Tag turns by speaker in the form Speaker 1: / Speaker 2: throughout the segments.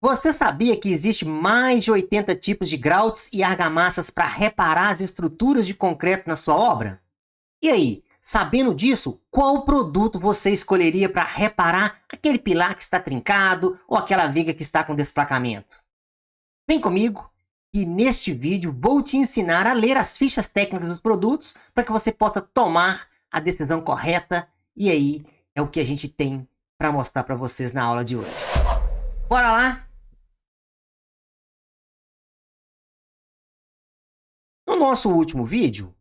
Speaker 1: Você sabia que existe mais de 80 tipos de grouts e argamassas para reparar as estruturas de concreto na sua obra? E aí, sabendo disso, qual produto você escolheria para reparar aquele pilar que está trincado ou aquela viga que está com desplacamento? Vem comigo e neste vídeo vou te ensinar a ler as fichas técnicas dos produtos para que você possa tomar a decisão correta. E aí é o que a gente tem para mostrar para vocês na aula de hoje. Bora lá? No nosso último vídeo,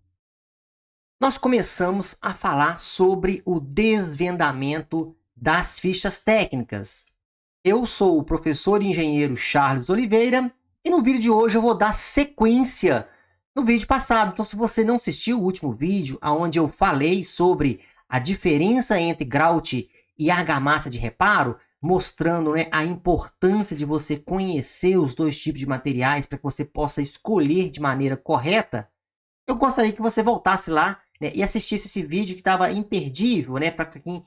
Speaker 1: nós começamos a falar sobre o desvendamento das fichas técnicas. Eu sou o professor e engenheiro Charles Oliveira e no vídeo de hoje eu vou dar sequência no vídeo passado. Então, se você não assistiu o último vídeo, onde eu falei sobre a diferença entre grout e argamassa de reparo, mostrando, né, a importância de você conhecer os dois tipos de materiais para que você possa escolher de maneira correta, eu gostaria que você voltasse lá, né, e assistisse esse vídeo que estava imperdível, né, para quem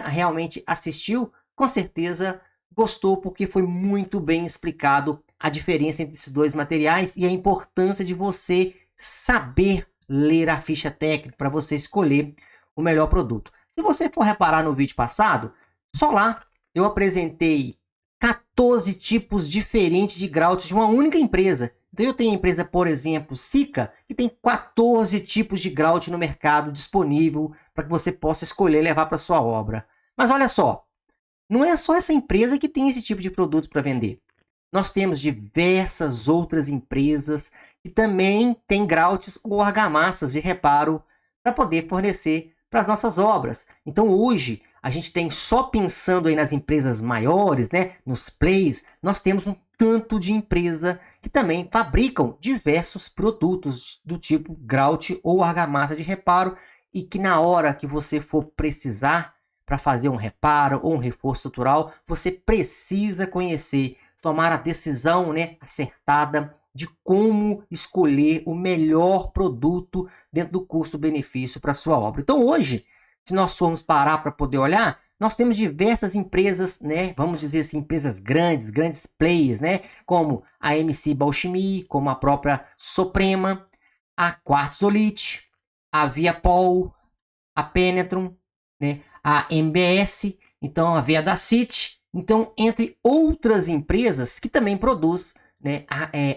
Speaker 1: realmente assistiu, com certeza gostou, porque foi muito bem explicado a diferença entre esses dois materiais e a importância de você saber ler a ficha técnica para você escolher o melhor produto. Se você for reparar no vídeo passado, só lá eu apresentei 14 tipos diferentes de grout de uma única empresa. Então eu tenho a empresa, por exemplo, Sika, que tem 14 tipos de grout no mercado disponível para que você possa escolher e levar para sua obra. Mas olha só, não é só essa empresa que tem esse tipo de produto para vender. Nós temos diversas outras empresas que também têm grouts ou argamassas de reparo para poder fornecer para as nossas obras. Então hoje a gente tem, só pensando aí nas empresas maiores, né, nos plays, nós temos um tanto de empresa que também fabricam diversos produtos do tipo grout ou argamassa de reparo e que na hora que você for precisar para fazer um reparo ou um reforço estrutural, você precisa conhecer, tomar a decisão, né, acertada de como escolher o melhor produto dentro do custo-benefício para a sua obra. Então hoje, se nós formos parar para poder olhar, nós temos diversas empresas, né, vamos dizer assim, empresas grandes players, né, como a MC Bauxime, como a própria Suprema, a Quartzolite, a Viapol, a Penetron, né, a MBS, então a Viadacite, então entre outras empresas que também produz, né,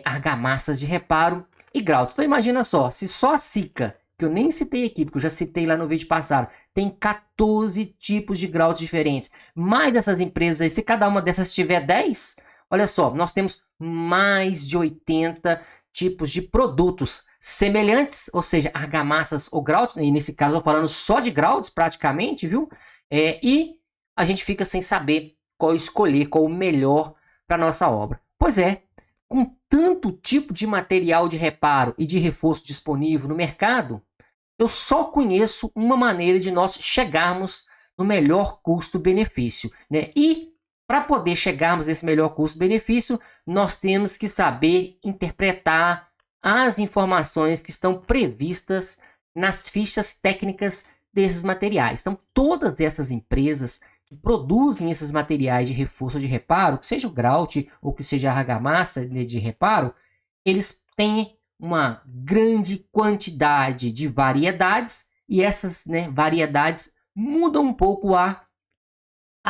Speaker 1: argamassas de reparo e grouts. Então imagina só, se só a Sika, que eu nem citei aqui, porque eu já citei lá no vídeo passado, tem 14 tipos de grouts diferentes. Mais dessas empresas aí, se cada uma dessas tiver 10, olha só, nós temos mais de 80 tipos de produtos semelhantes, ou seja, argamassas ou grouts, e nesse caso eu tô falando só de grouts praticamente, viu? E a gente fica sem saber qual escolher, qual o melhor para nossa obra. Pois é, com tanto tipo de material de reparo e de reforço disponível no mercado, eu só conheço uma maneira de nós chegarmos no melhor custo-benefício, né? E para poder chegarmos nesse melhor custo-benefício, nós temos que saber interpretar as informações que estão previstas nas fichas técnicas desses materiais. Então, todas essas empresas que produzem esses materiais de reforço de reparo, que seja o grout ou que seja a argamassa de reparo, eles têm uma grande quantidade de variedades e essas, né, variedades mudam um pouco a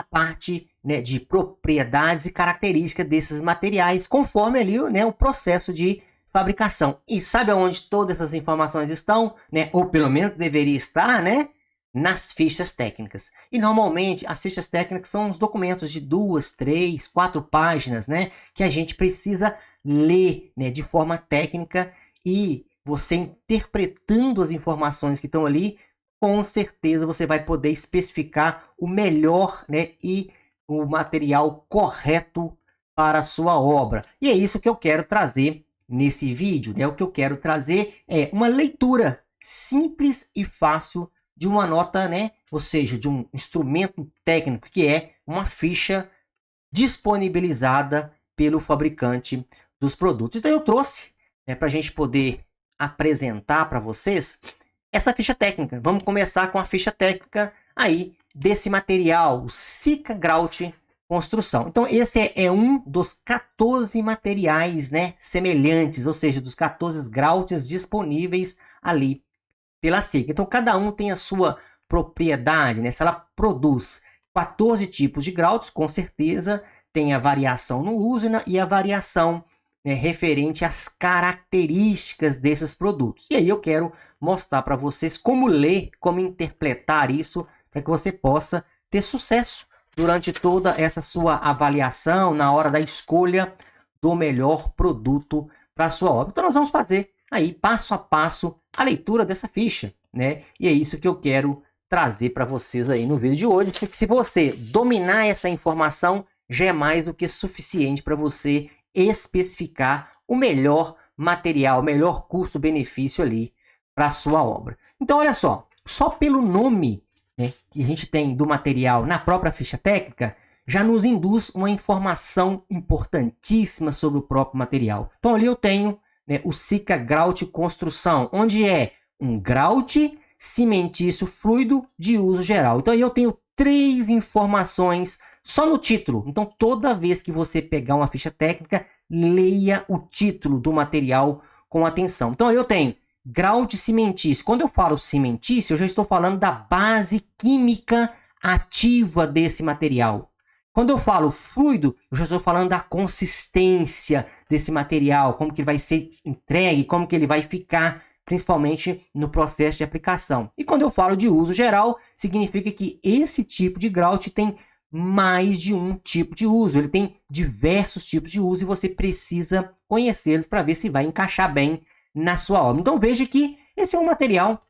Speaker 1: parte, né, de propriedades e características desses materiais conforme ali, né, o processo de fabricação. E sabe onde todas essas informações estão, né? Ou pelo menos deveria estar, né? Nas fichas técnicas. E normalmente as fichas técnicas são os documentos de 2, 3, 4 páginas, né? Que a gente precisa ler, né, de forma técnica, e você interpretando as informações que estão ali, com certeza você vai poder especificar o melhor, né, e o material correto para a sua obra. E é isso que eu quero trazer nesse vídeo, né? O que eu quero trazer é uma leitura simples e fácil de uma nota, né? Ou seja, de um instrumento técnico, que é uma ficha disponibilizada pelo fabricante dos produtos. Então eu trouxe, né, para a gente poder apresentar para vocês essa ficha técnica. Vamos começar com a ficha técnica aí desse material, o Sika Grout construção. Então, esse é um dos 14 materiais, né, semelhantes, ou seja, dos 14 grautes disponíveis ali pela seca. Então, cada um tem a sua propriedade, né? Se ela produz 14 tipos de grautes, com certeza tem a variação no uso e a variação, né, referente às características desses produtos. E aí eu quero mostrar para vocês como ler, como interpretar isso, para que você possa ter sucesso durante toda essa sua avaliação, na hora da escolha do melhor produto para a sua obra. Então, nós vamos fazer aí, passo a passo, a leitura dessa ficha, né? E é isso que eu quero trazer para vocês aí no vídeo de hoje, porque se você dominar essa informação, já é mais do que suficiente para você especificar o melhor material, o melhor custo-benefício ali para a sua obra. Então, olha só pelo nome, né, que a gente tem do material na própria ficha técnica, já nos induz uma informação importantíssima sobre o próprio material. Então, ali eu tenho, né, o Sika Grout Construção, onde é um grout cimentício fluido de uso geral. Então, aí eu tenho 3 informações só no título. Então, toda vez que você pegar uma ficha técnica, leia o título do material com atenção. Então, aí eu tenho grout cimentício. Quando eu falo cimentício, eu já estou falando da base química ativa desse material. Quando eu falo fluido, eu já estou falando da consistência desse material, como que vai ser entregue, como que ele vai ficar, principalmente no processo de aplicação. E quando eu falo de uso geral, significa que esse tipo de grout tem mais de um tipo de uso. Ele tem diversos tipos de uso e você precisa conhecê-los para ver se vai encaixar bem na sua obra. Então veja que esse é um material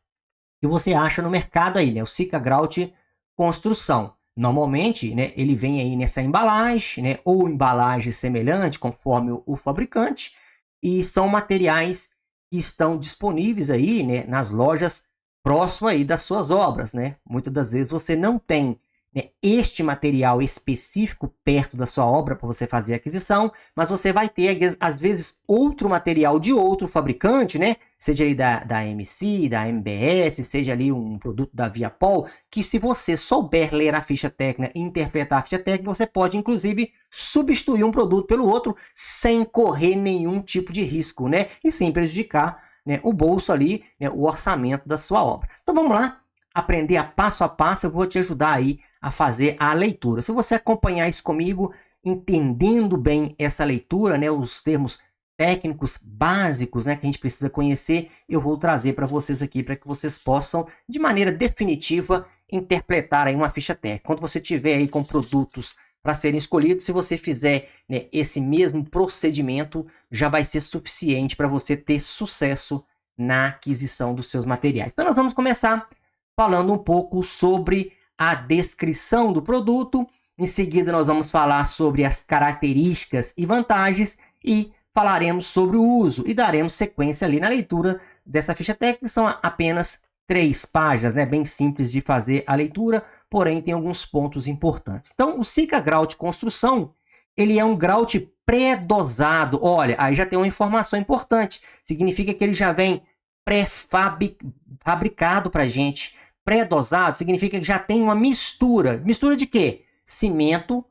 Speaker 1: que você acha no mercado aí, né? O Sika Grout Construção. Normalmente, né, ele vem aí nessa embalagem, né, ou embalagem semelhante, conforme o fabricante, e são materiais que estão disponíveis aí, né, nas lojas próximas aí das suas obras, né? Muitas das vezes você não tem, né, este material específico perto da sua obra para você fazer a aquisição, mas você vai ter, às vezes, outro material de outro fabricante, né? Seja ali da MC, da MBS, seja ali um produto da Viapol, que se você souber ler a ficha técnica e interpretar a ficha técnica, você pode, inclusive, substituir um produto pelo outro sem correr nenhum tipo de risco, né? E sem prejudicar, né, o bolso ali, né, o orçamento da sua obra. Então, vamos lá aprender a passo, eu vou te ajudar aí a fazer a leitura. Se você acompanhar isso comigo, entendendo bem essa leitura, né, os termos técnicos básicos, né, que a gente precisa conhecer, eu vou trazer para vocês aqui para que vocês possam, de maneira definitiva, interpretar aí uma ficha técnica. Quando você tiver aí com produtos para serem escolhidos, se você fizer, né, esse mesmo procedimento, já vai ser suficiente para você ter sucesso na aquisição dos seus materiais. Então, nós vamos começar falando um pouco sobre a descrição do produto. Em seguida, nós vamos falar sobre as características e vantagens e falaremos sobre o uso e daremos sequência ali na leitura dessa ficha técnica. São apenas 3 páginas, né? Bem simples de fazer a leitura, porém tem alguns pontos importantes. Então, o Sika Grout Construção, ele é um grout pré-dosado. Olha, aí já tem uma informação importante. Significa que ele já vem pré-fabricado para a gente. Pré-dosado significa que já tem uma mistura. Mistura de quê? Cimento,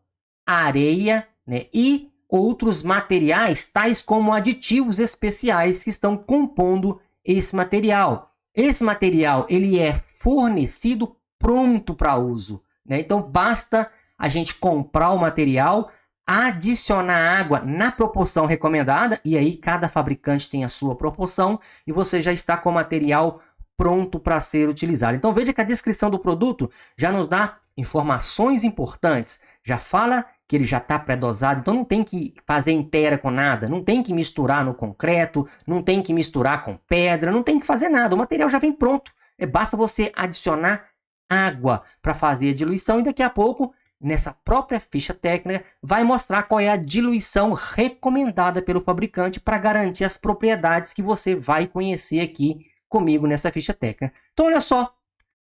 Speaker 1: areia, né, e outros materiais, tais como aditivos especiais que estão compondo esse material. Esse material ele é fornecido pronto para uso, né? Então basta a gente comprar o material, adicionar água na proporção recomendada, e aí cada fabricante tem a sua proporção, e você já está com o material pronto para ser utilizado. Então veja que a descrição do produto já nos dá informações importantes, já fala que ele já está pré-dosado, então não tem que fazer inteira com nada, não tem que misturar no concreto, não tem que misturar com pedra, não tem que fazer nada, o material já vem pronto, basta você adicionar água para fazer a diluição e daqui a pouco, nessa própria ficha técnica, vai mostrar qual é a diluição recomendada pelo fabricante para garantir as propriedades que você vai conhecer aqui comigo nessa ficha técnica. Então, olha só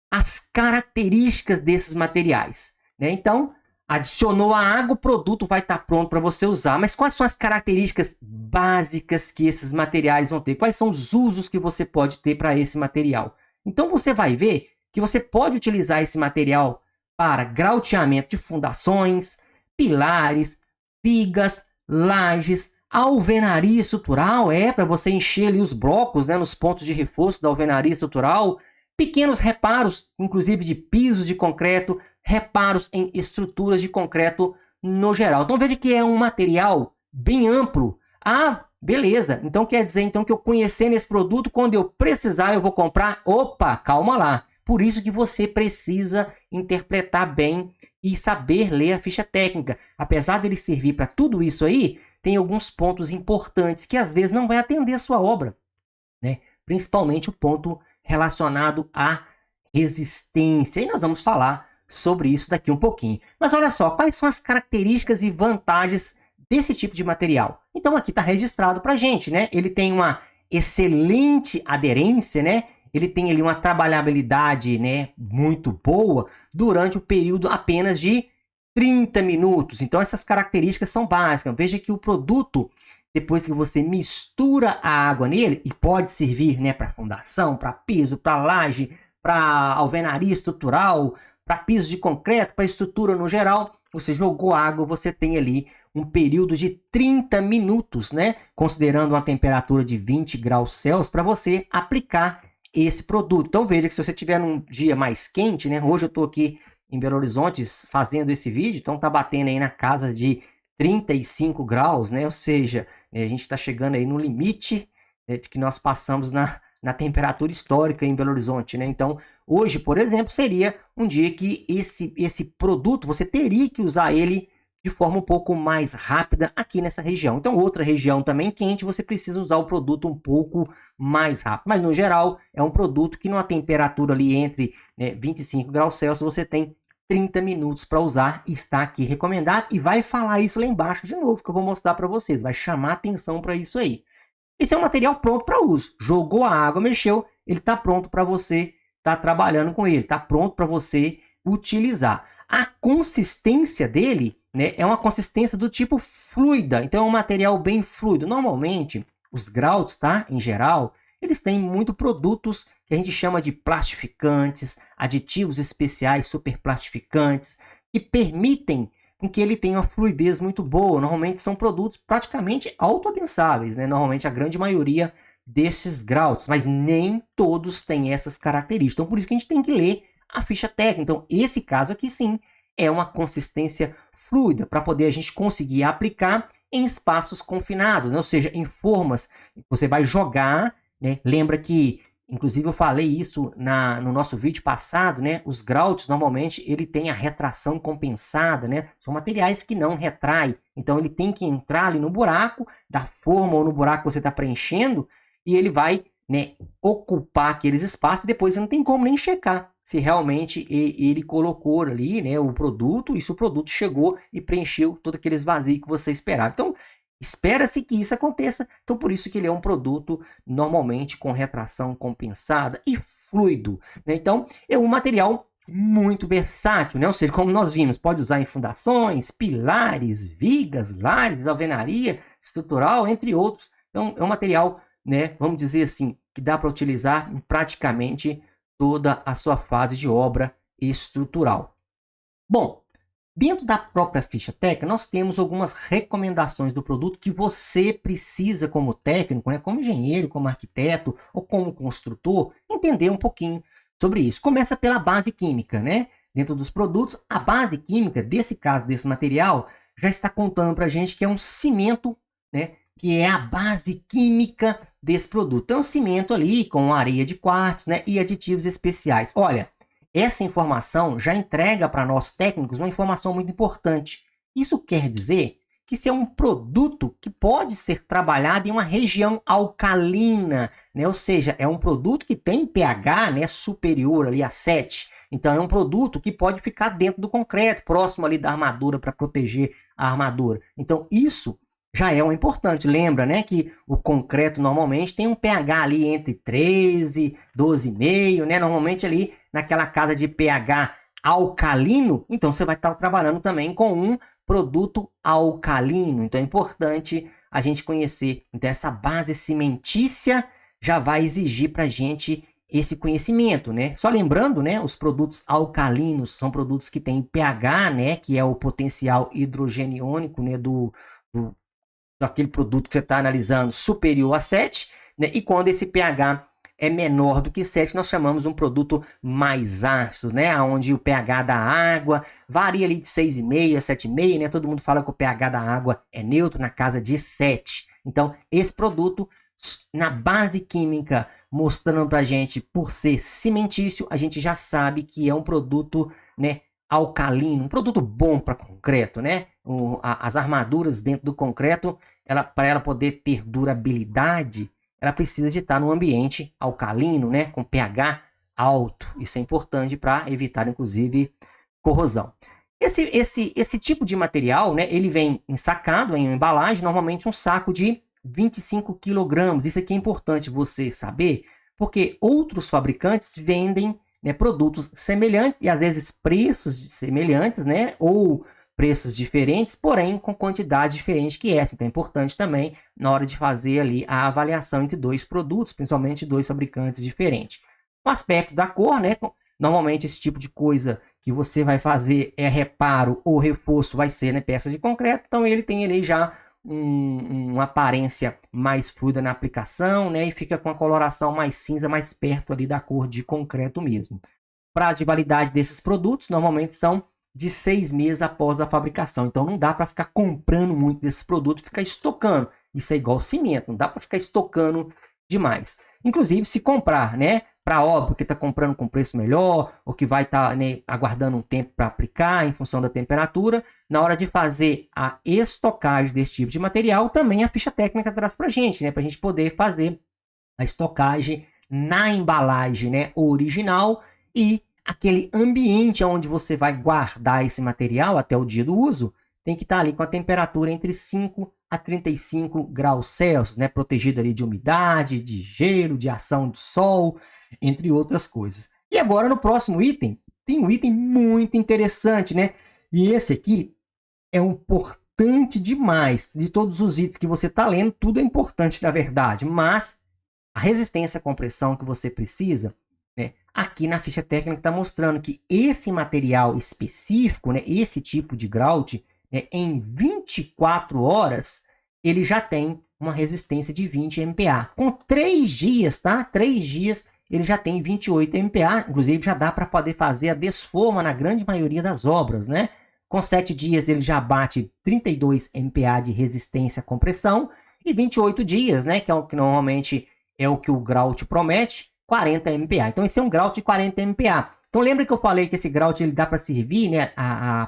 Speaker 1: as características desses materiais, né? Então, adicionou a água, o produto vai estar pronto para você usar. Mas quais são as características básicas que esses materiais vão ter? Quais são os usos que você pode ter para esse material? Então, você vai ver que você pode utilizar esse material para grauteamento de fundações, pilares, vigas, lajes, alvenaria estrutural, para você encher ali os blocos, né, nos pontos de reforço da alvenaria estrutural, pequenos reparos, inclusive de pisos de concreto, reparos em estruturas de concreto no geral. Então veja que é um material bem amplo. Ah, beleza, então quer dizer então que eu conhecendo esse produto, quando eu precisar eu vou comprar? Opa, calma lá. Por isso que você precisa interpretar bem e saber ler a ficha técnica. Apesar dele servir para tudo isso aí, tem alguns pontos importantes que às vezes não vai atender a sua obra, né? Principalmente o ponto relacionado à resistência. E nós vamos falar sobre isso daqui um pouquinho. Mas olha só, quais são as características e vantagens desse tipo de material? Então aqui está registrado para a gente, né? Ele tem uma excelente aderência, né? Ele tem ali uma trabalhabilidade, né, muito boa durante o período apenas de 30 minutos. Então essas características são básicas. Veja que o produto, depois que você mistura a água nele, e pode servir, né, para fundação, para piso, para laje, para alvenaria estrutural, para piso de concreto, para estrutura no geral, você jogou água, você tem ali um período de 30 minutos, né, considerando uma temperatura de 20 graus Celsius, para você aplicar esse produto. Então veja que se você tiver num dia mais quente, né, hoje eu estou aqui em Belo Horizonte fazendo esse vídeo, então tá batendo aí na casa de 35 graus, né, ou seja, a gente está chegando aí no limite, né, de que nós passamos na temperatura histórica em Belo Horizonte, né? Então, hoje, por exemplo, seria um dia que esse produto, você teria que usar ele de forma um pouco mais rápida aqui nessa região. Então, outra região também quente, você precisa usar o produto um pouco mais rápido. Mas, no geral, é um produto que numa temperatura ali entre 25 graus Celsius, você tem 30 minutos para usar, está aqui recomendado, e vai falar isso lá embaixo de novo, que eu vou mostrar para vocês, vai chamar atenção para isso aí. Esse é um material pronto para uso. Jogou a água, mexeu, ele está pronto para você estar trabalhando com ele, está pronto para você utilizar. A consistência dele, né, é uma consistência do tipo fluida, então é um material bem fluido. Normalmente, os grauts, tá, em geral, eles têm muito produtos que a gente chama de plastificantes, aditivos especiais, superplastificantes, que permitem com que ele tenha uma fluidez muito boa. Normalmente são produtos praticamente autoadensáveis, né? Normalmente a grande maioria desses grauts, mas nem todos têm essas características. Então por isso que a gente tem que ler a ficha técnica. Então esse caso aqui sim é uma consistência fluida para poder a gente conseguir aplicar em espaços confinados, né? Ou seja, em formas que você vai jogar, né? Lembra que inclusive eu falei isso no nosso vídeo passado, né? Os grouts normalmente ele tem a retração compensada, né? São materiais que não retraem, então ele tem que entrar ali no buraco da forma ou no buraco que você está preenchendo e ele vai, né, ocupar aqueles espaços e depois você não tem como nem checar se realmente ele colocou ali, né, o produto e se o produto chegou e preencheu todos aqueles vazios que você esperava. Então espera-se que isso aconteça, então por isso que ele é um produto normalmente com retração compensada e fluido, né? Então é um material muito versátil, né? Ou seja, como nós vimos, pode usar em fundações, pilares, vigas, lajes, alvenaria estrutural, entre outros. Então é um material, né, vamos dizer assim, que dá para utilizar em praticamente toda a sua fase de obra estrutural. Bom, dentro da própria ficha técnica, nós temos algumas recomendações do produto que você precisa, como técnico, né, como engenheiro, como arquiteto ou como construtor, entender um pouquinho sobre isso. Começa pela base química, né? Dentro dos produtos, a base química, desse caso, desse material, já está contando para a gente que é um cimento, né, que é a base química desse produto. É um cimento ali com areia de quartzo, né, e aditivos especiais. Olha, essa informação já entrega para nós técnicos uma informação muito importante. Isso quer dizer que se é um produto que pode ser trabalhado em uma região alcalina, né? Ou seja, é um produto que tem pH, né, superior ali a 7. Então é um produto que pode ficar dentro do concreto, próximo ali da armadura para proteger a armadura. Então isso já é um importante. Lembra, né, que o concreto normalmente tem um pH ali entre 13, 12,5, né? Normalmente ali naquela casa de pH alcalino, então você vai estar trabalhando também com um produto alcalino. Então é importante a gente conhecer. Então essa base cimentícia já vai exigir para a gente esse conhecimento, né? Só lembrando, né, os produtos alcalinos são produtos que têm pH, né, que é o potencial hidrogeniônico, né, daquele produto que você está analisando superior a 7, né? E quando esse pH é menor do que 7, nós chamamos um produto mais ácido, né? Onde o pH da água varia ali de 6,5 a 7,5, né? Todo mundo fala que o pH da água é neutro, na casa de 7. Então, esse produto, na base química, mostrando para a gente, por ser cimentício, a gente já sabe que é um produto, né, alcalino, um produto bom para concreto, né? As armaduras dentro do concreto, para ela poder ter durabilidade, ela precisa de estar num ambiente alcalino, né, com pH alto. Isso é importante para evitar, inclusive, corrosão. Esse tipo de material, né, ele vem ensacado em uma embalagem, normalmente um saco de 25 kg. Isso aqui é importante você saber, porque outros fabricantes vendem, né, produtos semelhantes e às vezes preços semelhantes, né, ou preços diferentes, porém com quantidade diferente que essa. Então é importante também na hora de fazer ali a avaliação entre dois produtos, principalmente dois fabricantes diferentes. O aspecto da cor, né, normalmente esse tipo de coisa que você vai fazer é reparo ou reforço, vai ser, né, peças de concreto, então ele tem ali já uma aparência mais fluida na aplicação, né, e fica com a coloração mais cinza, mais perto ali da cor de concreto mesmo. Prazo de validade desses produtos normalmente são de 6 meses após a fabricação. Então não dá para ficar comprando muito desses produtos, ficar estocando. Isso é igual cimento, não dá para ficar estocando demais. Inclusive, se comprar, né, para obra que está comprando com preço melhor, ou que vai estar, né, aguardando um tempo para aplicar em função da temperatura, na hora de fazer a estocagem desse tipo de material, também a ficha técnica traz para a gente, né, para a gente poder fazer a estocagem na embalagem, né, original, e aquele ambiente onde você vai guardar esse material até o dia do uso tem que estar ali com a temperatura entre 5 a 35 graus Celsius, né? Protegido ali de umidade, de gelo, de ação do sol, entre outras coisas. E agora no próximo item, tem um item muito interessante, né? E esse aqui é importante demais. De todos os itens que você está lendo, tudo é importante na verdade, mas a resistência à compressão que você precisa, né, aqui na ficha técnica está mostrando que esse material específico, né, esse tipo de grout, né, em 24 horas, ele já tem uma resistência de 20 MPa. Com 3 dias, tá? 3 dias ele já tem 28 MPa, inclusive já dá para poder fazer a desforma na grande maioria das obras, né? Com 7 dias ele já bate 32 MPa de resistência à compressão e 28 dias, né, que é o que normalmente é o que o grout promete, 40 MPa. Então esse é um grout de 40 MPa. Então lembra que eu falei que esse grout ele dá para servir, né,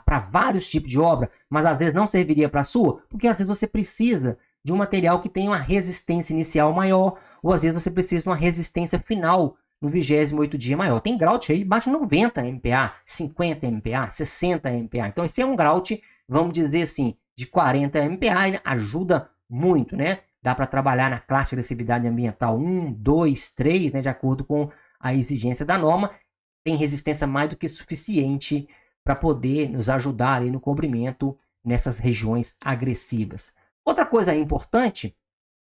Speaker 1: para vários tipos de obra, mas às vezes não serviria para a sua, porque às vezes você precisa de um material que tenha uma resistência inicial maior, ou às vezes você precisa de uma resistência final no 28º dia maior. Tem grout aí bate 90 MPa, 50 MPa, 60 MPa. Então esse é um grout, vamos dizer assim, de 40 MPa, ele ajuda muito, né? Dá para trabalhar na classe de agressividade ambiental 1, 2, 3, né, de acordo com a exigência da norma. Tem resistência mais do que suficiente para poder nos ajudar ali no cobrimento nessas regiões agressivas. Outra coisa importante,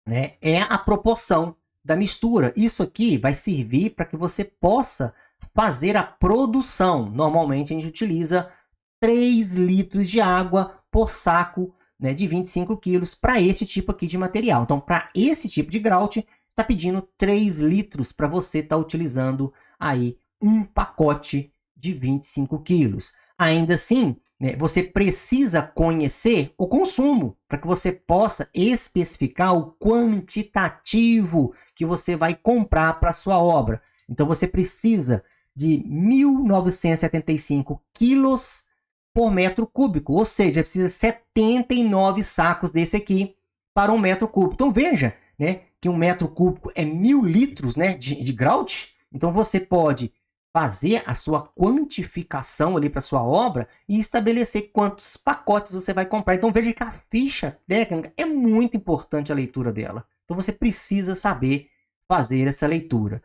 Speaker 1: né, é a proporção da mistura. Isso aqui vai servir para que você possa fazer a produção. Normalmente a gente utiliza 3 litros de água por saco, né, de 25 quilos para esse tipo aqui de material. Então, para esse tipo de grout, está pedindo 3 litros para você estar utilizando aí um pacote de 25 quilos. Ainda assim, né, você precisa conhecer o consumo para que você possa especificar o quantitativo que você vai comprar para a sua obra. Então, você precisa de 1.975 quilos por metro cúbico, ou seja, precisa 79 sacos desse aqui para 1 metro cúbico. Então veja, né, que 1 metro cúbico é 1.000 litros, né, de grout. Então você pode fazer a sua quantificação ali para sua obra e estabelecer quantos pacotes você vai comprar. Então veja que a ficha técnica é muito importante, a leitura dela. Então você precisa saber fazer essa leitura.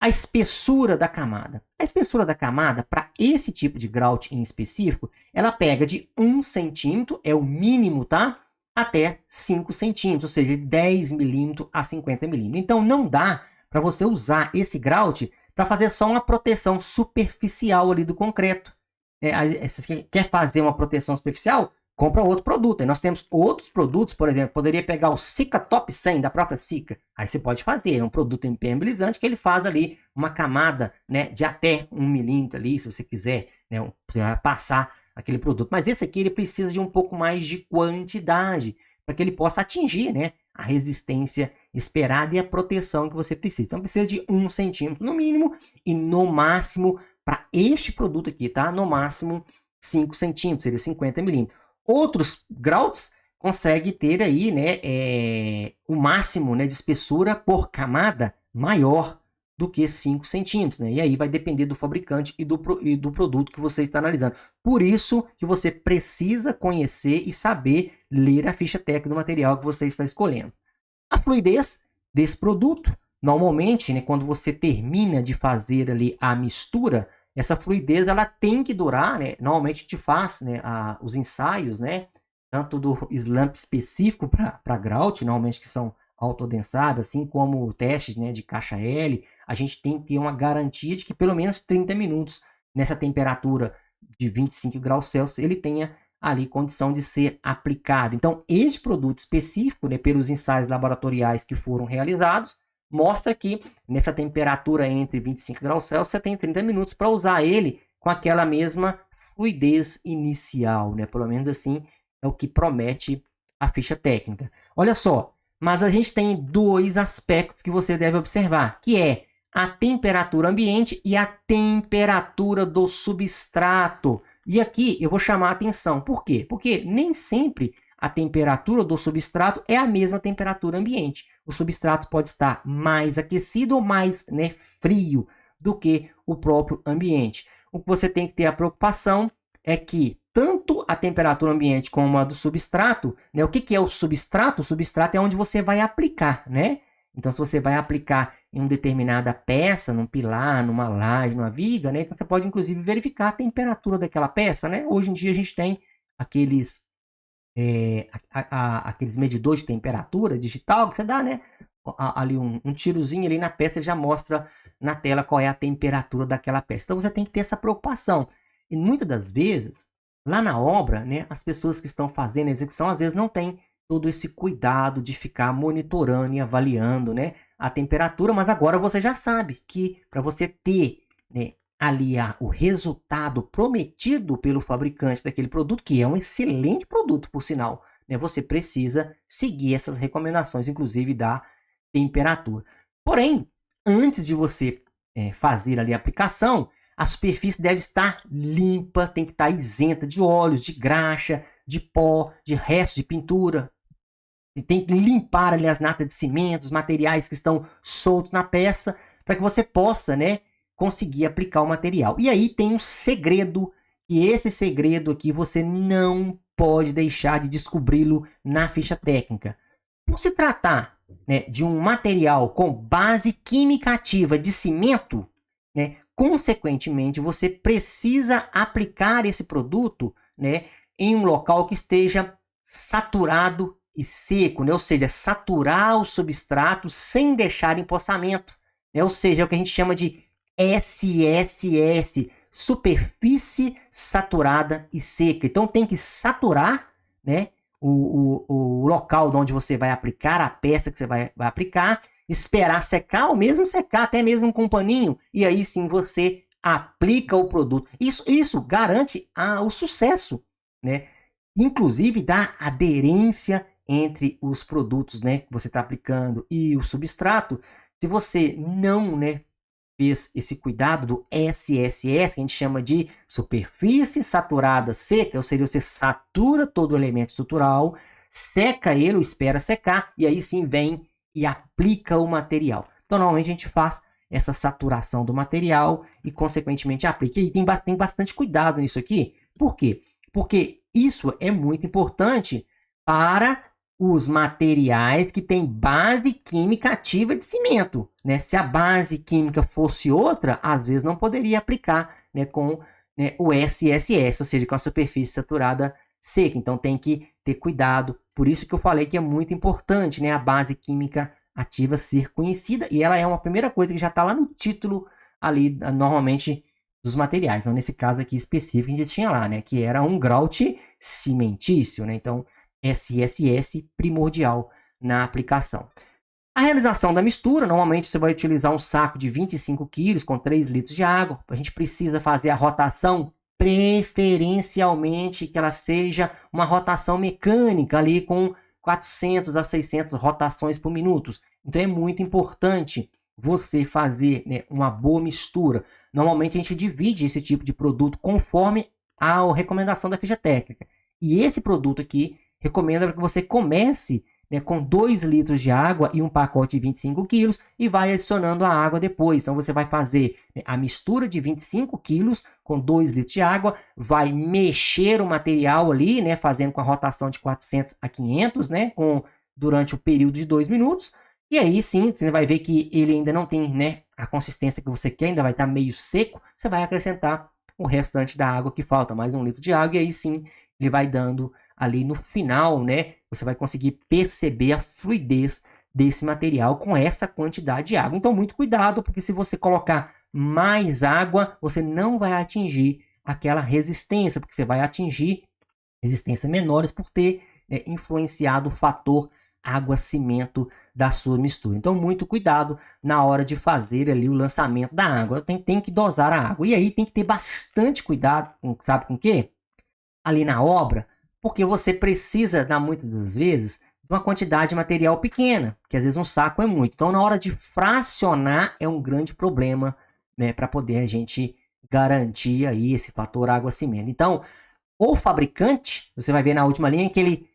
Speaker 1: A espessura da camada. A espessura da camada, para esse tipo de grout em específico, ela pega de 1 centímetro, é o mínimo, tá? Até 5 centímetros, ou seja, 10 milímetros a 50 milímetros. Então, não dá para você usar esse grout para fazer só uma proteção superficial ali do concreto. Se você quer fazer uma proteção superficial, compra outro produto. Aí nós temos outros produtos, por exemplo, poderia pegar o Sika Top 100 da própria Sika. Aí você pode fazer, é um produto impermeabilizante que ele faz ali uma camada, né, de até 1 milímetro ali, se você quiser, né, você vai passar aquele produto. Mas esse aqui ele precisa de um pouco mais de quantidade para que ele possa atingir, né, a resistência esperada e a proteção que você precisa. Então precisa de 1 centímetro no mínimo e no máximo, para este produto aqui, tá? No máximo 5 centímetros, seria 50 milímetros. Outros grouts conseguem ter aí, né, o máximo, né, de espessura por camada maior do que 5 centímetros. Né? E aí vai depender do fabricante e do produto que você está analisando. Por isso que você precisa conhecer e saber ler a ficha técnica do material que você está escolhendo. A fluidez desse produto, normalmente, né, quando você termina de fazer ali a mistura, essa fluidez ela tem que durar, né? Normalmente a gente faz, né, os ensaios, né, tanto do slump específico para grout, normalmente que são autodensados, assim como testes, né, de caixa L, a gente tem que ter uma garantia de que pelo menos 30 minutos nessa temperatura de 25 graus Celsius ele tenha ali condição de ser aplicado. Então, esse produto específico, né, pelos ensaios laboratoriais que foram realizados, mostra que nessa temperatura entre 25 graus Celsius você tem 30 minutos para usar ele com aquela mesma fluidez inicial, né? Pelo menos assim é o que promete a ficha técnica. Olha só, mas a gente tem 2 aspectos que você deve observar, que é a temperatura ambiente e a temperatura do substrato. E aqui eu vou chamar a atenção. Por quê? Porque nem sempre a temperatura do substrato é a mesma temperatura ambiente. O substrato pode estar mais aquecido ou mais, né, frio do que o próprio ambiente. O que você tem que ter a preocupação é que tanto a temperatura ambiente como a do substrato, né, o que é o substrato? O substrato é onde você vai aplicar, né? Então, se você vai aplicar em uma determinada peça, num pilar, numa laje, numa viga, né? Então, você pode, inclusive, verificar a temperatura daquela peça, né? Hoje em dia, a gente tem aqueles aqueles medidores de temperatura digital que você dá, né? Ali um tirozinho ali na peça já mostra na tela qual é a temperatura daquela peça. Então você tem que ter essa preocupação. E muitas das vezes, lá na obra, né, as pessoas que estão fazendo a execução às vezes não têm todo esse cuidado de ficar monitorando e avaliando, né, a temperatura, mas agora você já sabe que para você ter, né, ali o resultado prometido pelo fabricante daquele produto, que é um excelente produto, por sinal, né? Você precisa seguir essas recomendações, inclusive da temperatura. Porém, antes de você fazer ali a aplicação, a superfície deve estar limpa, tem que estar isenta de óleos, de graxa, de pó, de restos de pintura. E tem que limpar ali as natas de cimento, os materiais que estão soltos na peça, para que você possa, né, conseguir aplicar o material. E aí tem um segredo, e esse segredo aqui você não pode deixar de descobri-lo na ficha técnica. Por se tratar, né, de um material com base química ativa de cimento, né, consequentemente você precisa aplicar esse produto, né, em um local que esteja saturado e seco, né, ou seja, saturar o substrato sem deixar empoçamento, né, ou seja, é o que a gente chama de SSS, superfície saturada e seca. Então tem que saturar, né, o local onde você vai aplicar a peça que você vai aplicar, esperar secar, ou mesmo secar, até mesmo com um paninho, e aí sim você aplica o produto. Isso garante o sucesso, né? Inclusive da aderência entre os produtos, né, que você está aplicando e o substrato. Se você não, né, fez esse cuidado do SSS, que a gente chama de superfície saturada seca, ou seja, você satura todo o elemento estrutural, seca ele ou espera secar, e aí sim vem e aplica o material. Então, normalmente a gente faz essa saturação do material e, consequentemente, aplica. E tem bastante cuidado nisso aqui. Por quê? Porque isso é muito importante para os materiais que têm base química ativa de cimento, né? Se a base química fosse outra, às vezes não poderia aplicar, né, com, né, o SSS, ou seja, com a superfície saturada seca. Então tem que ter cuidado. Por isso que eu falei que é muito importante, né, a base química ativa ser conhecida, e ela é uma primeira coisa que já está lá no título ali, normalmente, dos materiais. Então, nesse caso aqui específico, a gente tinha lá, né, que era um grout cimentício, né? Então, SSS primordial na aplicação. A realização da mistura, normalmente você vai utilizar um saco de 25 quilos com 3 litros de água. A gente precisa fazer a rotação, preferencialmente que ela seja uma rotação mecânica ali com 400 a 600 rotações por minuto. Então é muito importante você fazer, né, uma boa mistura. Normalmente a gente divide esse tipo de produto conforme a recomendação da ficha técnica. E esse produto aqui recomenda que você comece, né, com 2 litros de água e um pacote de 25 quilos e vai adicionando a água depois. Então você vai fazer, né, a mistura de 25 quilos com 2 litros de água, vai mexer o material ali, né, fazendo com a rotação de 400 a 500, né, durante o período de 2 minutos. E aí sim, você vai ver que ele ainda não tem, né, a consistência que você quer, ainda vai estar meio seco. Você vai acrescentar o restante da água que falta, mais 1 litro de água, e aí sim ele vai dando ali no final, né, você vai conseguir perceber a fluidez desse material com essa quantidade de água. Então, muito cuidado, porque se você colocar mais água, você não vai atingir aquela resistência, porque você vai atingir resistências menores por ter, né, influenciado o fator água-cimento da sua mistura. Então, muito cuidado na hora de fazer ali o lançamento da água. Tem que dosar a água. E aí tem que ter bastante cuidado, sabe com o quê? Ali na obra, porque você precisa, muitas das vezes, de uma quantidade de material pequena, que às vezes um saco é muito. Então, na hora de fracionar, é um grande problema, né, para poder a gente garantir aí esse fator água-cimento. Então, o fabricante, você vai ver na última linha que ele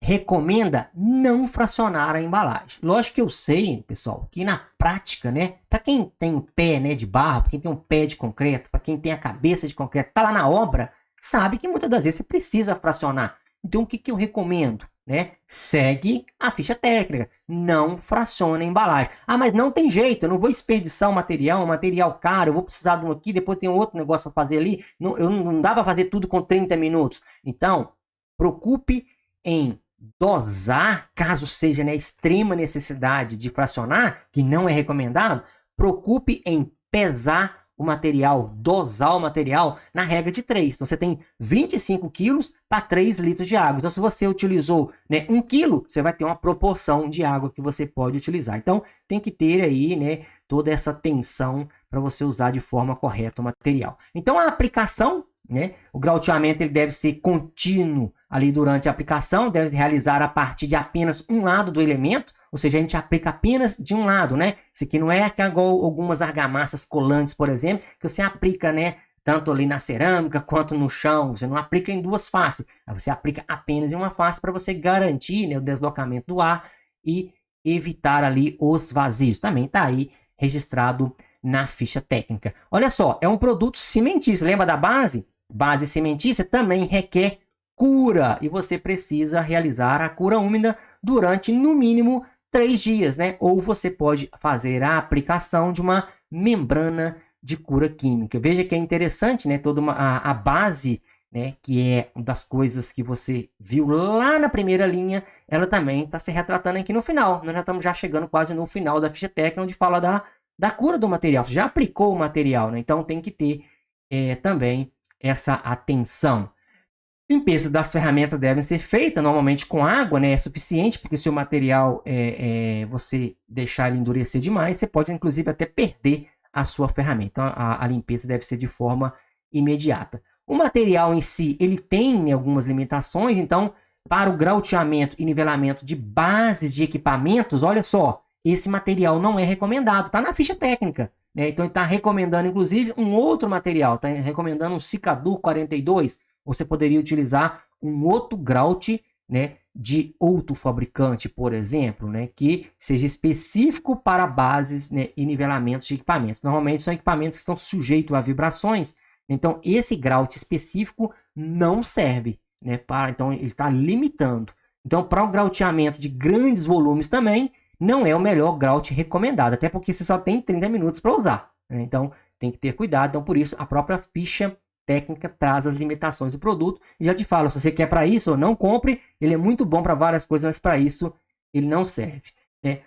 Speaker 1: recomenda não fracionar a embalagem. Lógico que eu sei, pessoal, que na prática, né, para quem tem um pé, né, de barro, para quem tem um pé de concreto, para quem tem a cabeça de concreto, tá lá na obra, sabe que muitas das vezes você precisa fracionar. Então, o que eu recomendo? Né? Segue a ficha técnica. Não fraciona a embalagem. Ah, mas não tem jeito, eu não vou desperdiçar um material caro, eu vou precisar de um aqui, depois tem outro negócio para fazer ali. Não dá para fazer tudo com 30 minutos. Então, preocupe em dosar, caso seja, né, extrema necessidade de fracionar, que não é recomendado, preocupe em pesar o material, dosar o material na regra de 3. Então, você tem 25 quilos para 3 litros de água. Então, se você utilizou, né, 1 quilo, você vai ter uma proporção de água que você pode utilizar. Então, tem que ter aí, né, toda essa atenção para você usar de forma correta o material. Então, a aplicação, né, o grauteamento ele deve ser contínuo ali durante a aplicação, deve realizar a partir de apenas um lado do elemento, ou seja, a gente aplica apenas de um lado, né? Isso aqui não é igual algumas argamassas colantes, por exemplo, que você aplica, né, tanto ali na cerâmica quanto no chão. Você não aplica em duas faces, você aplica apenas em uma face para você garantir, né, o deslocamento do ar e evitar ali os vazios. Também está aí registrado na ficha técnica. Olha só, é um produto cimentício. Lembra da base? Base cimentícia também requer cura e você precisa realizar a cura úmida durante, no mínimo, 3 dias, né? Ou você pode fazer a aplicação de uma membrana de cura química. Veja que é interessante, né? Toda a base, né, que é uma das coisas que você viu lá na primeira linha, ela também está se retratando aqui no final. Nós já estamos chegando quase no final da ficha técnica, onde fala da cura do material. Você já aplicou o material, né? Então tem que ter também essa atenção. Limpeza das ferramentas devem ser feita normalmente com água, né? É suficiente, porque se o material você deixar ele endurecer demais, você pode inclusive até perder a sua ferramenta. Então a limpeza deve ser de forma imediata. O material em si, ele tem algumas limitações, então para o grauteamento e nivelamento de bases de equipamentos, olha só, esse material não é recomendado, está na ficha técnica, né? Então ele está recomendando inclusive um outro material, está recomendando um Cicadur 42. Você poderia utilizar um outro grout, né, de outro fabricante, por exemplo, né, que seja específico para bases, né, e nivelamentos de equipamentos. Normalmente são equipamentos que estão sujeitos a vibrações, então esse grout específico não serve, né, então ele está limitando. Então, para o grauteamento de grandes volumes também, não é o melhor grout recomendado, até porque você só tem 30 minutos para usar, né? Então tem que ter cuidado. Então, por isso, a própria ficha técnica traz as limitações do produto. E já te falo, se você quer para isso, não compre. Ele é muito bom para várias coisas, mas para isso ele não serve, né?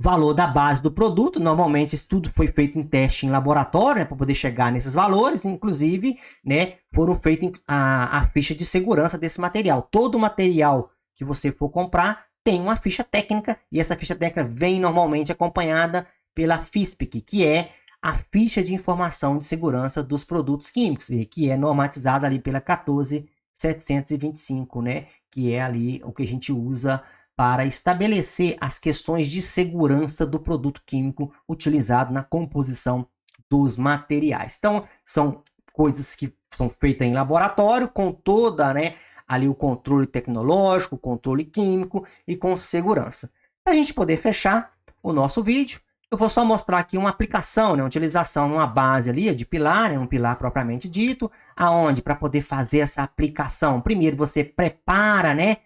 Speaker 1: valor da base do produto. Normalmente isso tudo foi feito em teste em laboratório, né, para poder chegar nesses valores. Inclusive, né, foram feitos a ficha de segurança desse material. Todo material que você for comprar tem uma ficha técnica, e essa ficha técnica vem normalmente acompanhada pela FISPIC, que é a ficha de informação de segurança dos produtos químicos, e que é normatizada ali pela 14725, né, que é ali o que a gente usa para estabelecer as questões de segurança do produto químico utilizado na composição dos materiais. Então, são coisas que são feitas em laboratório, com toda, né, ali o controle tecnológico, o controle químico e com segurança. Para a gente poder fechar o nosso vídeo, eu vou só mostrar aqui uma aplicação, né, uma utilização numa base ali de pilar, né, um pilar propriamente dito, aonde para poder fazer essa aplicação, primeiro você prepara, né,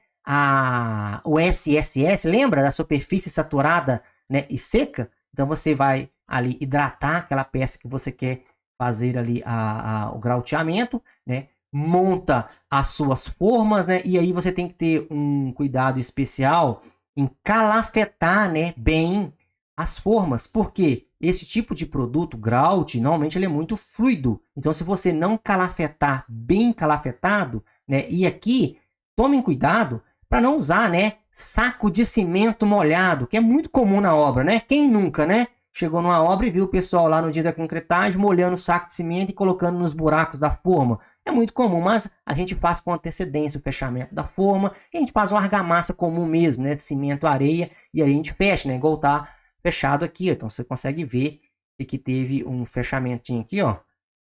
Speaker 1: o SSS, lembra da superfície saturada, né, e seca? Então você vai ali hidratar aquela peça que você quer fazer ali o grauteamento, né? Monta as suas formas, né? E aí você tem que ter um cuidado especial em calafetar, né, bem as formas, porque esse tipo de produto, grout, normalmente ele é muito fluido. Então se você não calafetar bem calafetado, né, e aqui tomem cuidado para não usar, né, saco de cimento molhado, que é muito comum na obra, né? Quem nunca, né? Chegou numa obra e viu o pessoal lá no dia da concretagem molhando o saco de cimento e colocando nos buracos da forma. É muito comum, mas a gente faz com antecedência o fechamento da forma, e a gente faz uma argamassa comum mesmo, né, de cimento, areia, e aí a gente fecha, né, igual tá fechado aqui. Então você consegue ver que teve um fechamentinho aqui, ó,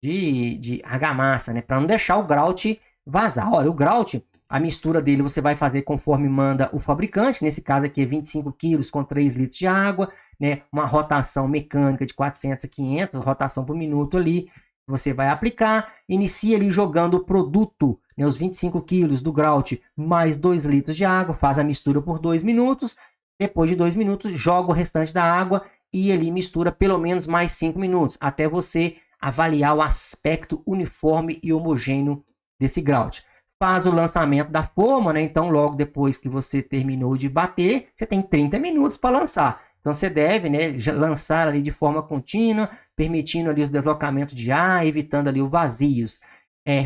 Speaker 1: de argamassa, né, para não deixar o grout vazar. Olha, o grout, a mistura dele você vai fazer conforme manda o fabricante. Nesse caso aqui é 25 quilos com 3 litros de água, né? Uma rotação mecânica de 400 a 500, rotação por minuto ali. Você vai aplicar, inicia ali jogando o produto, né, os 25 quilos do grout mais 2 litros de água, faz a mistura por 2 minutos. Depois de 2 minutos, joga o restante da água e ali mistura pelo menos mais 5 minutos, até você avaliar o aspecto uniforme e homogêneo desse grout. Faz o lançamento da forma, né? Então, logo depois que você terminou de bater, você tem 30 minutos para lançar. Então, você deve, né, lançar ali de forma contínua, permitindo ali os deslocamentos de ar, evitando ali os vazios.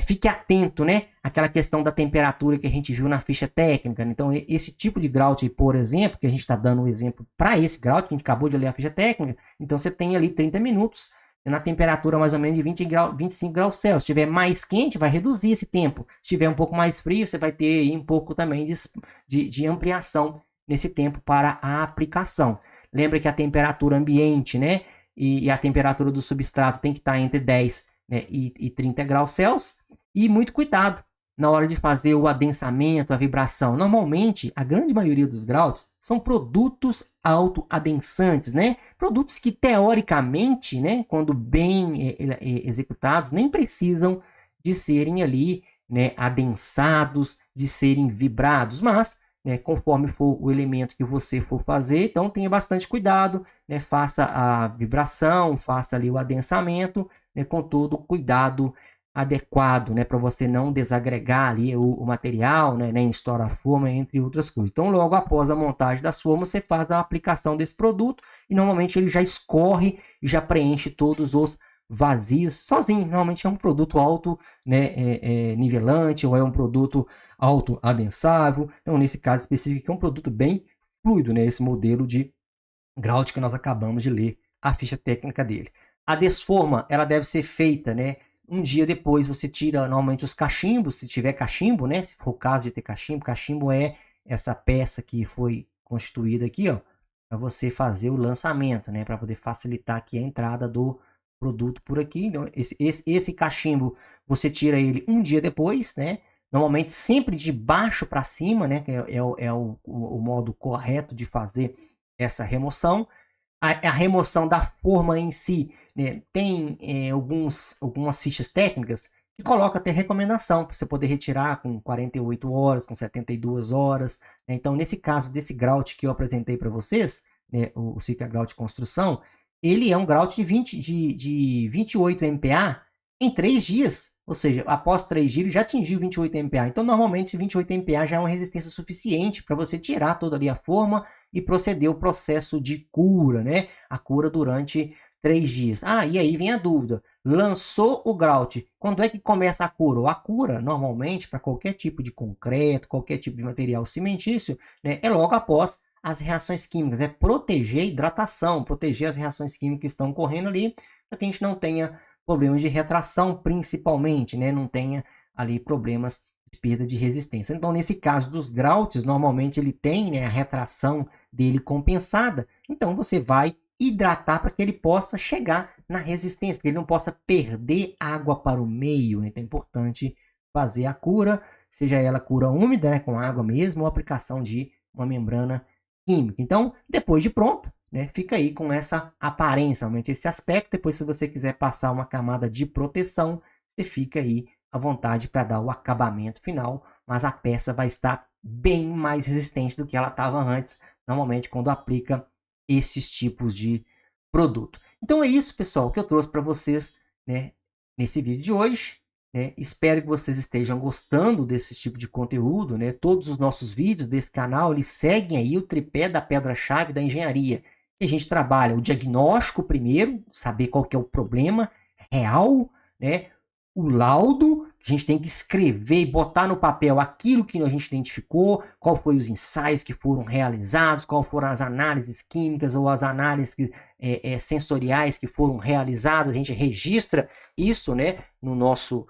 Speaker 1: Fique atento, né, àquela questão da temperatura que a gente viu na ficha técnica. Então, esse tipo de grout, por exemplo, que a gente está dando um exemplo para esse grout, que a gente acabou de ler a ficha técnica, então você tem ali 30 minutos na temperatura mais ou menos de 25 graus Celsius. Se estiver mais quente, vai reduzir esse tempo. Se estiver um pouco mais frio, você vai ter aí um pouco também de ampliação nesse tempo para a aplicação. Lembra que a temperatura ambiente, né, e a temperatura do substrato tem que estar entre 10, né, e 30 graus Celsius. E muito cuidado na hora de fazer o adensamento, a vibração. Normalmente, a grande maioria dos grouts são produtos autoadensantes, né? Produtos que, teoricamente, né, quando bem executados, nem precisam de serem ali, né, adensados, de serem vibrados, mas, né, conforme for o elemento que você for fazer, então tenha bastante cuidado, né, faça a vibração, faça ali o adensamento, né, com todo o cuidado adequado, né, para você não desagregar ali o material, né, nem estourar a forma, entre outras coisas. Então, logo após a montagem das formas, você faz a aplicação desse produto e normalmente ele já escorre e já preenche todos os vazios sozinho. Normalmente é um produto alto, né, nivelante, ou é um produto alto adensável. Então, nesse caso específico, é um produto bem fluido, né, esse modelo de grout que nós acabamos de ler a ficha técnica dele. A desforma, ela deve ser feita, né, um dia depois. Você tira normalmente os cachimbos, se tiver cachimbo, né? Se for o caso de ter cachimbo. Cachimbo é essa peça que foi constituída aqui, ó, para você fazer o lançamento, né? Para poder facilitar aqui a entrada do produto por aqui. Então, esse cachimbo, você tira ele um dia depois, né? Normalmente sempre de baixo para cima, né? Que é o modo correto de fazer essa remoção. A remoção da forma em si, né, tem algumas fichas técnicas que colocam até recomendação para você poder retirar com 48 horas, com 72 horas. Né? Então, nesse caso desse grout que eu apresentei para vocês, né, o Sika Grout Construção, ele é um grout de 28 MPa em 3 dias. Ou seja, após 3 dias ele já atingiu 28 MPa. Então, normalmente, 28 MPa já é uma resistência suficiente para você tirar toda ali a forma e proceder ao processo de cura, né? A cura durante 3 dias. E aí vem a dúvida. Lançou o grout, quando é que começa a cura? A cura, normalmente, para qualquer tipo de concreto, qualquer tipo de material cimentício, né, é logo após as reações químicas. É proteger a hidratação, proteger as reações químicas que estão ocorrendo ali, para que a gente não tenha problemas de retração, principalmente, né? Não tenha ali problemas de perda de resistência. Então, nesse caso dos grouts, normalmente ele tem, né, a retração dele compensada. Então, você vai hidratar para que ele possa chegar na resistência, para que ele não possa perder água para o meio. Então, é importante fazer a cura, seja ela cura úmida, né, com água mesmo, ou aplicação de uma membrana química. Então, depois de pronto, né, fica aí com essa aparência, realmente esse aspecto. Depois, se você quiser passar uma camada de proteção, você fica aí à vontade para dar o acabamento final, mas a peça vai estar bem mais resistente do que ela estava antes, normalmente quando aplica esses tipos de produto. Então é isso, pessoal, que eu trouxe para vocês, né, nesse vídeo de hoje. Né? Espero que vocês estejam gostando desse tipo de conteúdo. Né? Todos os nossos vídeos desse canal, eles seguem aí o tripé da pedra-chave da engenharia. E a gente trabalha o diagnóstico primeiro, saber qual que é o problema real, né? O laudo, a gente tem que escrever e botar no papel aquilo que a gente identificou, qual foi os ensaios que foram realizados, qual foram as análises químicas ou as análises sensoriais que foram realizadas. A gente registra isso, né, no nosso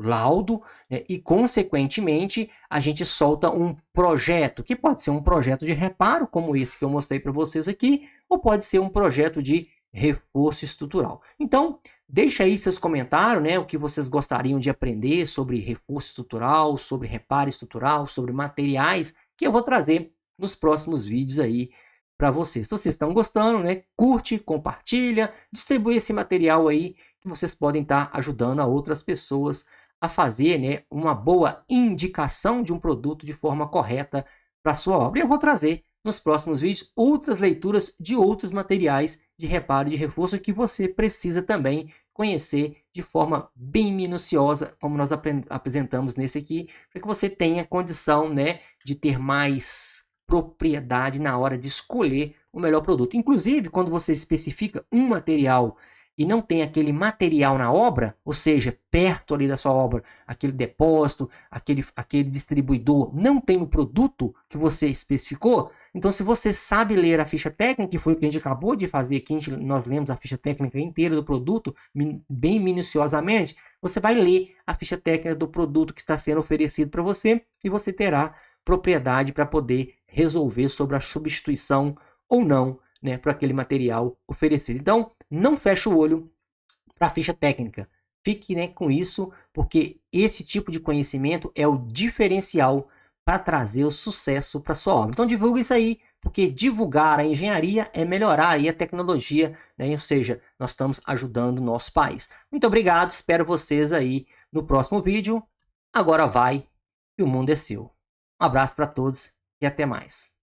Speaker 1: laudo, né, e, consequentemente, a gente solta um projeto, que pode ser um projeto de reparo, como esse que eu mostrei para vocês aqui, ou pode ser um projeto de reforço estrutural. Então, deixa aí seus comentários, né, o que vocês gostariam de aprender sobre reforço estrutural, sobre reparo estrutural, sobre materiais, que eu vou trazer nos próximos vídeos aí para vocês. Se vocês estão gostando, né, curte, compartilha, distribui esse material aí, que vocês podem estar ajudando a outras pessoas a fazer, né, uma boa indicação de um produto de forma correta para a sua obra. E eu vou trazer nos próximos vídeos outras leituras de outros materiais de reparo e de reforço que você precisa também conhecer de forma bem minuciosa, como nós apresentamos nesse aqui, para que você tenha condição, né, de ter mais propriedade na hora de escolher o melhor produto. Inclusive, quando você especifica um material e não tem aquele material na obra, ou seja, perto ali da sua obra, aquele depósito, aquele distribuidor, não tem o produto que você especificou, então se você sabe ler a ficha técnica, que foi o que a gente acabou de fazer aqui, nós lemos a ficha técnica inteira do produto, bem minuciosamente, você vai ler a ficha técnica do produto que está sendo oferecido para você e você terá propriedade para poder resolver sobre a substituição ou não, né, para aquele material oferecido. Então, não feche o olho para a ficha técnica. Fique, né, com isso, porque esse tipo de conhecimento é o diferencial para trazer o sucesso para sua obra. Então, divulgue isso aí, porque divulgar a engenharia é melhorar aí a tecnologia, né? Ou seja, nós estamos ajudando o nosso país. Muito obrigado, espero vocês aí no próximo vídeo. Agora vai, que o mundo é seu. Um abraço para todos e até mais.